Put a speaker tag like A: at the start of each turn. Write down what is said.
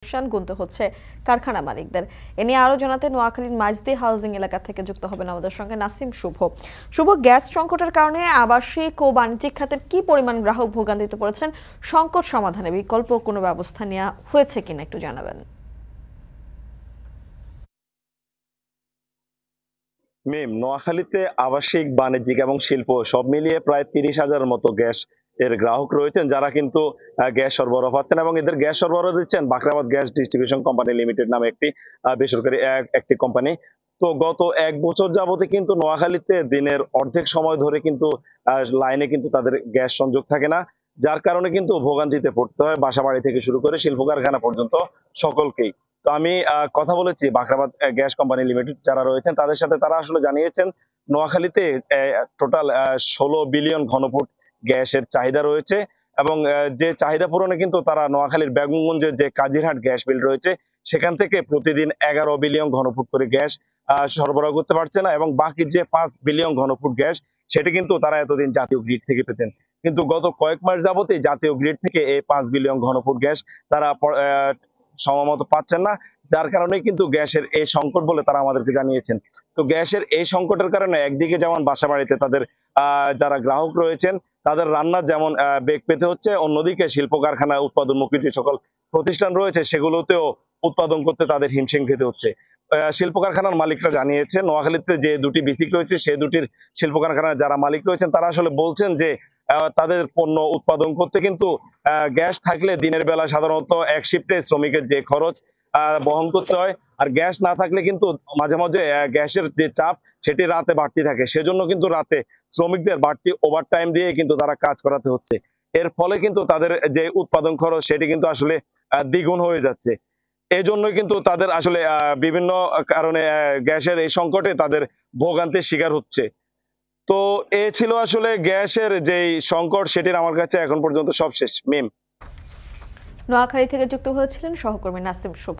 A: প্রতিষ্ঠান গুনতে হচ্ছে কারখানা মালিকদের। এ নিয়ে আরো জানাতে নোয়াখালীর মাইজদি হাউজিং এলাকা থেকে যুক্ত হবেন আমাদের সঙ্গে নাসিম শুভ। শুভ, গ্যাস সংকটের কারণে আবাসিক ও বাণিজ্যিক খাতের কি পরিমাণ গ্রাহক ভোগান্তিতে পড়েছেন? সংকট সমাধানে বিকল্প কোনো ব্যবস্থা নেওয়া হয়েছে কিনা একটু জানাবেন।
B: নোয়াখালীতে আবাসিক, বাণিজ্যিক এবং শিল্প সব মিলিয়ে প্রায় 30,000 মতো গ্যাস এর গ্রাহক রয়েছেন, যারা কিন্তু গ্যাস সরবরাহ পাচ্ছেন এবং এদের গ্যাস সরবরাহ দিচ্ছেন Bakhrabad gas distribution company limited নামে বেসরকারি একটি কোম্পানি। তো গত 1 বছর যাবতে কিন্তু নোয়াখালীতে দিনের অর্ধেক সময় ধরে কিন্তু লাইনে কিন্তু তাদের গ্যাস সংযোগ থাকে না, যার কারণে কিন্তু ভোগান্তিতে পড়তে হয় বাসাবাড়ি থেকে শুরু করে শিল্প কারখানা পর্যন্ত সকলকেই। তো আমি কথা বলেছি বাখরাবাদ গ্যাস কোম্পানি লিমিটেড যারা রয়েছেন তাদের সাথে। তারা আসলে জানিয়েছেন নোয়াখালীতে টোটাল 16 বিলিয়ন ঘনফুট গ্যাসের চাহিদা রয়েছে এবং যে চাহিদা পূরণে কিন্তু তারা নোয়াখালীর বেগমগঞ্জের যে কাজিরহাট গ্যাস বিল রয়েছে সেখান থেকে প্রতিদিন 11 বিলিয়ন ঘনফুট করে গ্যাস সরবরাহ করতে পারছে না, এবং বাকি যে 5 বিলিয়ন ঘনফুট গ্যাস সেটি কিন্তু তারা এতদিন জাতীয় গ্রিড থেকে পেতেন। কিন্তু গত কয়েক মাস যাবতই জাতীয় গ্রিড থেকে এই 5 বিলিয়ন ঘনফুট গ্যাস তারা সময়মতো পাচ্ছেন না, যার কারণে কিন্তু গ্যাসের এই সংকট বলে তারা আমাদেরকে জানিয়েছেন। তো গ্যাসের এই সংকটের কারণে একদিকে যেমন বাসাবাড়িতে তাদের যারা গ্রাহক রয়েছেন তাদের রান্নার যেমন বেগ পেতে হচ্ছে, অন্যদিকে শিল্প কারখানা উৎপাদনমুখী যে সকল প্রতিষ্ঠান রয়েছে সেগুলোতেও উৎপাদন করতে তাদের হিমশিম খেতে হচ্ছে। শিল্প কারখানার মালিকরা জানিয়েছেন নোয়াখালীতে যে দুটি বিসিক রয়েছে সেই দুটির শিল্প কারখানার যারা মালিক রয়েছেন তারা আসলে বলছেন যে তাদের পণ্য উৎপাদন করতে কিন্তু গ্যাস থাকলে দিনের বেলা সাধারণত এক শিফটে শ্রমিকের যে খরচ বহন করতে হয়, আর গ্যাস না থাকলে কিন্তু মাঝে মাঝে গ্যাসের যে চাপ সেটি রাতে বাড়তি থাকে, সেজন্য কিন্তু রাতে শ্রমিকদের বাড়তি ওভারটাইম দিয়ে কিন্তু তারা কাজ করাতে হচ্ছে। এর ফলে কিন্তু তাদের যে উৎপাদন খরচ সেটি কিন্তু আসলে দ্বিগুণ হয়ে যাচ্ছে। এই জন্যই কিন্তু তাদের আসলে বিভিন্ন কারণে গ্যাসের এই সংকটে তাদের ভোগান্তির শিকার হচ্ছে। তো এ ছিল আসলে গ্যাসের যেই সংকট, সেটির আমার কাছে এখন পর্যন্ত সব শেষ।
A: নোয়াখালী থেকে যুক্ত হয়েছিলেন সহকর্মী নাসিম শুভ।